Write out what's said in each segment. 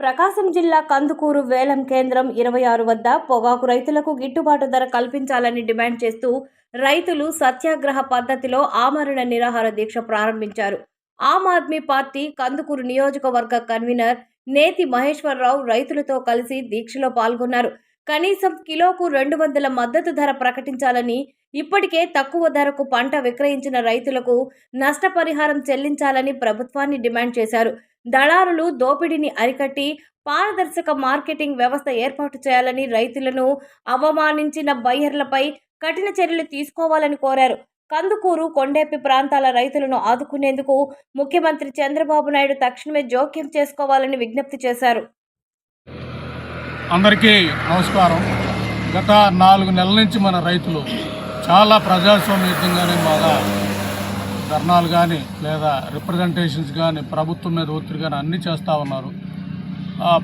ప్రకాశం జిల్లా కందుకూరు వేలం కేంద్రం 26 వద్ద పొగాకు రైతులకు గిట్టుబాటు ధర కల్పించాలని డిమాండ్ చేస్తూ రైతులు సత్యాగ్రహ పద్ధతిలో ఆమరణ నిరాహార దీక్ష ప్రారంభించారు. ఆమ్ ఆద్మీ పార్టీ కందుకూరు నియోజకవర్గ కన్వీనర్ నేతి మహేశ్వరరావు రైతులతో కలిసి దీక్షలో పాల్గొన్నారు. కనీసం కిలోకు 200 మద్దతు ధర ప్రకటించాలని, ఇప్పటికే తక్కువ ధరకు పంట విక్రయించిన రైతులకు నష్టపరిహారం చెల్లించాలని ప్రభుత్వాన్ని డిమాండ్ చేశారు. దళారులు దోపిడీని అరికట్టి పారదర్శక మార్కెటింగ్ వ్యవస్థ ఏర్పాటు చేయాలని, రైతులను అవమానించిన బయ్యర్లపై కఠిన చర్యలు తీసుకోవాలని కోరారు. కందుకూరు, కొండెపి ప్రాంతాల రైతులను ఆదుకునేందుకు ముఖ్యమంత్రి చంద్రబాబు నాయుడు తక్షణమే జోక్యం చేసుకోవాలని విజ్ఞప్తి చేశారు. అందరికీ నమస్కారం. గత 4 నెలల నుంచి మన రైతులు చాలా ప్రజాస్వామ్యయుతంగానే బాగా ధర్నాలు కానీ లేదా రిప్రజెంటేషన్స్ కానీ ప్రభుత్వం మీద ఒత్తిడి కానీ అన్నీ చేస్తూ ఉన్నారు.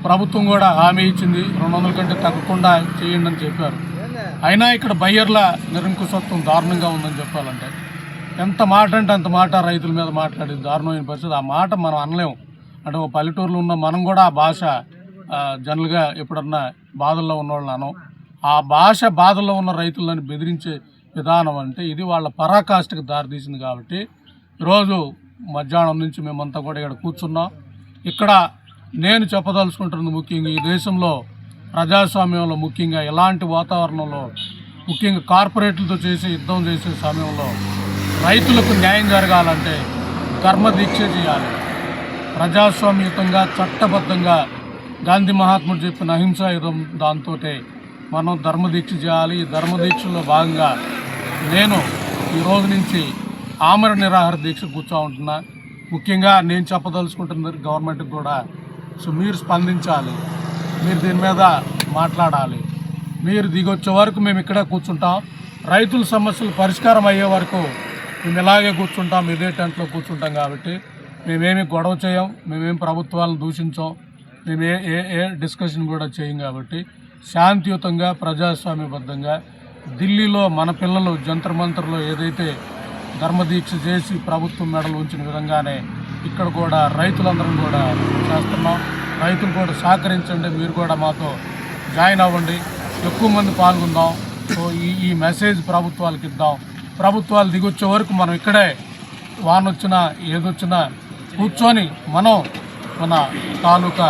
ప్రభుత్వం కూడా హామీ ఇచ్చింది 200 కంటే తగ్గకుండా చేయండి అని చెప్పారు. అయినా ఇక్కడ బయ్యర్ల నిరంకుశత్వం దారుణంగా ఉందని చెప్పాలంటే ఎంత మాట అంటే అంత మాట రైతుల మీద మాట్లాడేది దారుణమైన పరిస్థితి. ఆ మాట మనం అనలేము. అంటే ఒక పల్లెటూరులో ఉన్న మనం కూడా ఆ భాష జనరల్గా ఎప్పుడన్నా బాధల్లో ఉన్న వాళ్ళని అనం. ఆ భాష బాధల్లో ఉన్న రైతులను బెదిరించే విధానం అంటే ఇది వాళ్ళ పరాకాష్ఠకు దారితీసింది. కాబట్టి ఈరోజు మధ్యాహ్నం నుంచి మేమంతా కూడా ఇక్కడ కూర్చున్నాం. ఇక్కడ నేను చెప్పదలుచుకుంటున్నది ముఖ్యంగా ఈ దేశంలో ప్రజాస్వామ్యంలో ముఖ్యంగా ఇలాంటి వాతావరణంలో ముఖ్యంగా కార్పొరేట్లతో యుద్ధం చేసే సమయంలో రైతులకు న్యాయం జరగాలంటే ధర్మదీక్ష చేయాలి. ప్రజాస్వామ్యయుతంగా చట్టబద్ధంగా గాంధీ మహాత్ముడు చెప్పిన అహింసాయుధం దాంతో మనం ధర్మదీక్ష చేయాలి. ఈ ధర్మదీక్షలో భాగంగా నేను ఈ రోజు నుంచి ఆమరణ నిరాహార దీక్ష కూర్చోంటున్నా. ముఖ్యంగా నేను చెప్పదలుచుకుంటున్న గవర్నమెంట్కి కూడా మీరు స్పందించాలి. మీరు దీని మీద మాట్లాడాలి. మీరు దిగొచ్చే వరకు మేము ఇక్కడే కూర్చుంటాం. రైతుల సమస్యలు పరిష్కారం అయ్యే వరకు మేము ఇలాగే కూర్చుంటాం, ఇదే టెంట్లో కూర్చుంటాం. కాబట్టి మేమేమి గొడవ చేయం, మేమేమి ప్రభుత్వాలను దూషించాం, మేము ఏ డిస్కషన్ కూడా చేయం. కాబట్టి శాంతియుతంగా ప్రజాస్వామ్యబద్ధంగా ఢిల్లీలో మన పిల్లలు జంతర్ మంతర్లో ఏదైతే ధర్మదీక్ష చేసి ప్రభుత్వం మెడలు ఉంచిన విధంగానే ఇక్కడ కూడా రైతులందరం కూడా చేస్తున్నాం. రైతులు కూడా సహకరించండి, మీరు కూడా మాతో జాయిన్ అవ్వండి, ఎక్కువ మంది పాల్గొందాం. సో ఈ మెసేజ్ ప్రభుత్వాలకు ఇద్దాం. ప్రభుత్వాలు దిగొచ్చే వరకు మనం ఇక్కడే వానొచ్చినా ఏదొచ్చినా కూర్చొని మనం మన తాలూకా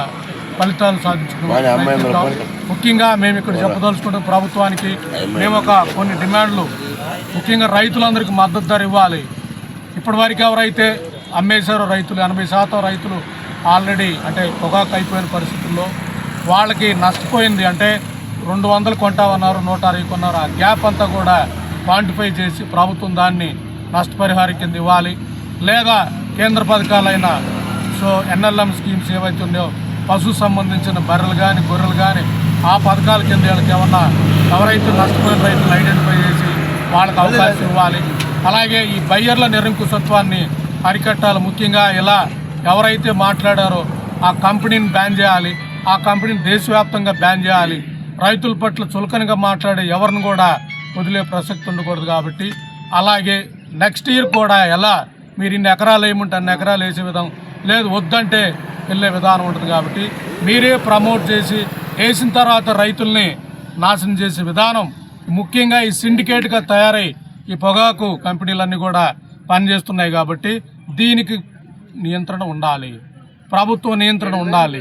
ఫలితాలు సాధించుకుంటాం. ముఖ్యంగా మేము ఇక్కడ చెప్పదలుచుకుంటాం ప్రభుత్వానికి మేము కొన్ని డిమాండ్లు, ముఖ్యంగా రైతులందరికీ మద్దతు ధర ఇవ్వాలి. ఇప్పటివరకు ఎవరైతే అమ్మేశారో రైతులు 80% రైతులు ఆల్రెడీ అంటే పొగాకు అయిపోయిన పరిస్థితుల్లో వాళ్ళకి నష్టపోయింది. అంటే 200 కొంటామన్నారు, 160 కొన్నారు. ఆ గ్యాప్ అంతా కూడా క్వాంటిఫై చేసి ప్రభుత్వం దాన్ని నష్టపరిహారం కింద ఇవ్వాలి. లేదా కేంద్ర పథకాలైన NLM స్కీమ్స్ ఏవైతే ఉన్నాయో పశు సంబంధించిన బర్రెలు కానీ గొర్రెలు కానీ ఆ పథకాల కింద వీళ్ళకి ఏమన్నా ఎవరైతే నష్టపోయిన రైతులు ఐడెంటిఫై చేసి వాళ్ళకి అవకాశం ఇవ్వాలి. అలాగే ఈ బయ్యర్ల నిరంకుశత్వాన్ని అరికట్టాలి. ముఖ్యంగా ఇలా ఎవరైతే మాట్లాడారో ఆ కంపెనీని బ్యాన్ చేయాలి. ఆ కంపెనీని దేశవ్యాప్తంగా బ్యాన్ చేయాలి. రైతుల పట్ల చులకనగా మాట్లాడే ఎవరిని కూడా వదిలే ప్రసక్తి ఉండకూడదు. కాబట్టి అలాగే నెక్స్ట్ ఇయర్ కూడా ఎలా మీరు ఇన్ని ఎకరాలు వేయమంటే అన్ని ఎకరాలు వేసే విధం లేదు, వద్దంటే వెళ్ళే విధానం ఉంటుంది. కాబట్టి మీరే ప్రమోట్ చేసి వేసిన తర్వాత రైతుల్ని నాశనం చేసే విధానం ముఖ్యంగా ఈ సిండికేట్గా తయారై ఈ పొగాకు కంపెనీలన్నీ కూడా పనిచేస్తున్నాయి. కాబట్టి దీనికి నియంత్రణ ఉండాలి, ప్రభుత్వ నియంత్రణ ఉండాలి.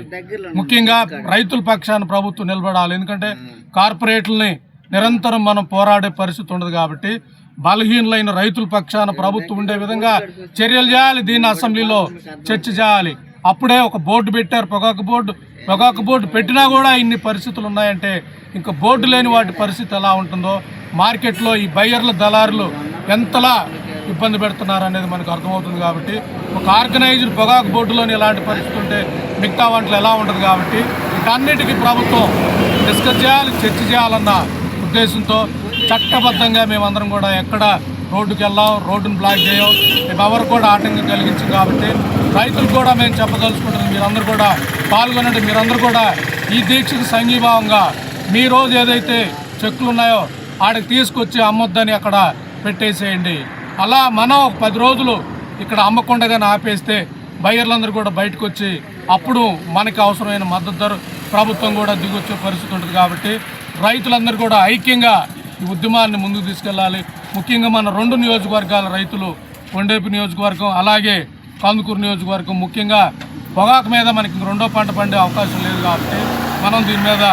ముఖ్యంగా రైతుల పక్షాన ప్రభుత్వం నిలబడాలి. ఎందుకంటే కార్పొరేట్లని నిరంతరం మనం పోరాడే పరిస్థితి ఉండదు. కాబట్టి బలహీనులైన రైతుల పక్షాన ప్రభుత్వం ఉండే విధంగా చర్యలు చేయాలి. దీన్ని అసెంబ్లీలో చర్చ చేయాలి. అప్పుడే ఒక బోర్డు పెట్టారు, పొగాకు బోర్డు పెట్టినా కూడా ఇన్ని పరిస్థితులు ఉన్నాయంటే ఇంకా బోర్డు లేని వాటి పరిస్థితి ఎలా ఉంటుందో, మార్కెట్లో ఈ బయ్యర్ల దళారులు ఎంతలా ఇబ్బంది పెడుతున్నారు అనేది మనకు అర్థమవుతుంది. కాబట్టి ఒక ఆర్గనైజ్డ్ పొగాకు బోర్డులోని ఇలాంటి పరిస్థితి ఉంటే మిగతా వాటిలో ఎలా ఉంటుంది. కాబట్టి వీటన్నిటికీ ప్రభుత్వం డిస్కస్ చేయాలి, చర్చ చేయాలన్న ఉద్దేశంతో చట్టబద్ధంగా మేమందరం కూడా ఎక్కడ రోడ్డుకి వెళ్ళాం, రోడ్డును బ్లాక్ చేయం, మేము ఎవరు కూడా ఆటంకం కలిగించాం. కాబట్టి రైతులు కూడా మేము చెప్పదలుచుకుంటున్నాం, మీరందరూ కూడా పాల్గొనండి. మీరందరూ కూడా ఈ దీక్షకు సంఘీభావంగా మీ రోజు ఏదైతే చెక్కులు ఉన్నాయో ఆడికి తీసుకొచ్చి అమ్మొద్దని అక్కడ పెట్టేసేయండి. అలా మనం 10 రోజులు ఇక్కడ అమ్మకుండగానే ఆపేస్తే బయ్యర్లందరూ కూడా బయటకు వచ్చి అప్పుడు మనకి అవసరమైన మద్దతు ధర ప్రభుత్వం కూడా దిగొచ్చే పరిస్థితి ఉంటుంది. కాబట్టి రైతులందరూ కూడా ఐక్యంగా ఈ ఉద్యమాన్ని ముందుకు తీసుకెళ్ళాలి. ముఖ్యంగా మన 2 నియోజకవర్గాల రైతులు, కొండేపి నియోజకవర్గం అలాగే కందుకూరు నియోజకవర్గం, ముఖ్యంగా పొగాకు మీద మనకి రెండో పంట పండే అవకాశం లేదు. కాబట్టి మనం దీని మీద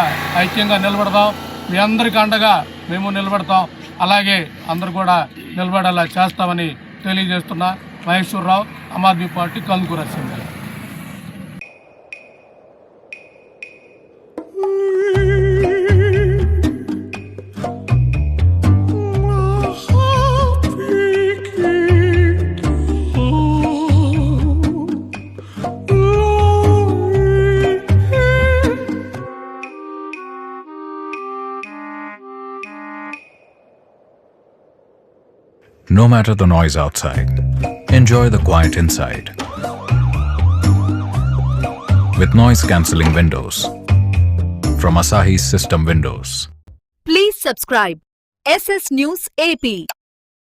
ఐక్యంగా నిలబడదాం. మీ అందరికీ అండగా మేము నిలబడతాం. అలాగే అందరూ కూడా నిలబడేలా చేస్తామని తెలియజేస్తున్నా. Maheshwararao, Aam Aadmi party, Kandukur assembly. No matter the noise outside, enjoy the quiet inside. With noise-cancelling windows from Asahi System Windows. Please subscribe SS News AP.